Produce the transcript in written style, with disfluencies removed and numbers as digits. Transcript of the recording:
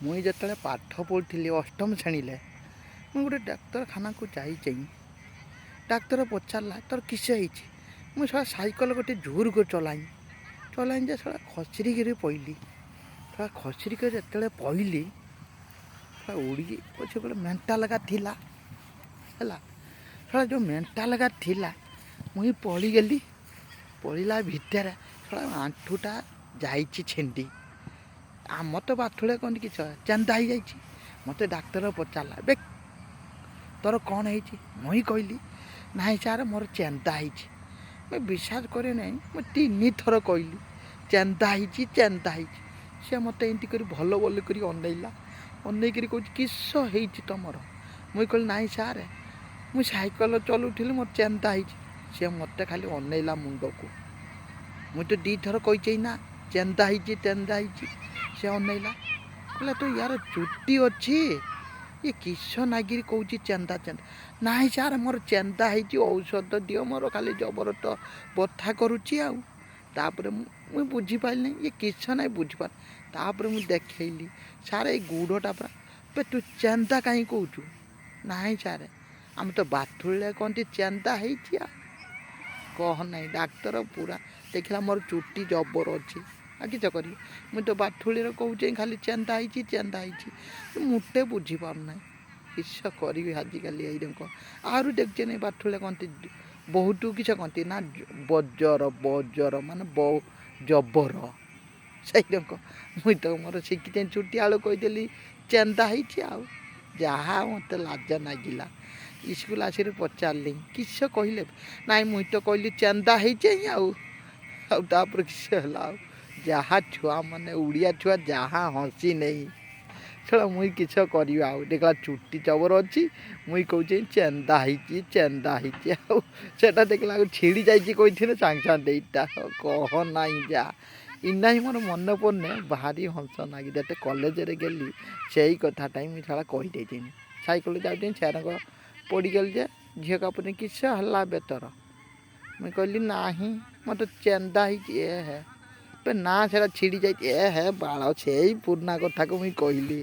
मुई जिते पाठ पढ़ी अष्टम श्रेणी मुझे गोटे डाक्तरखाना को जाई डाक्तर पचारा तोर किस मुझे सारा साइकेल गोटे जोर को चलाई जे सारा खसरी कर पईली सारा खसरी कर जिते पईली उड़ी पचे गोटे मेंटा लगा थिला है सारा जो मेंटा लगा थिला मुई पड़गली पड़ला भितर सारा आंठूटा जाई छेंडी आम तो बाथुड़े कौन कि चेन्दा हो जाए मत डाक्तर पचारा बे तोर कौन है मुई कहली ना सार मोर चेन्दा हो विश्वास करे ना मुझे 3 थर कहली चेन्दा सी मत एमती कर भल भल कर अनैला अनैक कह किस तुमर मुई कहली ना सार मुझे साइकेल चलुली मोर चेन्दा हो सी मत खाली अनैला मुंड को मुझे तो 2 थर कही ना चेन्दा हो से अनैला कहला तो यार चुट्टी अच्छी ये किस नागिरी कौच चेन्दा ना सार मोर चेन्दा हो औषध दियो मोर खाली जबरदस्त बथा करुच्ची आपर मुझे बुझीपारि ये किस ना बुझीपार तापर मुझे देखली सार ये गुड़टा पूरा पे तू चेन्दा कहीं कौचु ना सार आम तो बाथुड़े कहती चेन्दा हो कह ना डाक्तर पूरा देखला मोर चुट्टी जबर अच्छी किस कर मुझे तो बाथुड़ी कहूँ खाली चेन्दा हो मुटे बुझीपारना किस करी आजिकल ये आहरी देखचे नहीं बाथुड़े कहती बहुत किस कहती ना बजर मान जबर से मुझे तो मोर शिखी चुट्टी आलू कहीदेली चेन्दा हो जहाँ मत लाज नागिला स्कूल आसि पचारि किस कहले ना मुझे तो कहली चेन्दा होपर किस है जहाँ छुआ मैंने उड़िया छुआ जहाँ हसी नहीं छड़ा मुई किस कर देखला चुट्टी जबर अच्छी मुई कहे चेन्दा होटा देखला छिड़ी जाइए कही सांगे सांगे कह ना जा इना ही मोर मन पड़ने भारी हंस नागी जिते कलेज गली से कथाटा मुझे सारा कहीदे साइकेल जाऊँ सेर पड़गल जे झील का पुणी किस है बेतर मुई कहली ना मत चेन्दा है पे ना से छिड़ी जाए है बाड़ से पुराना कथा को मुझे कहली।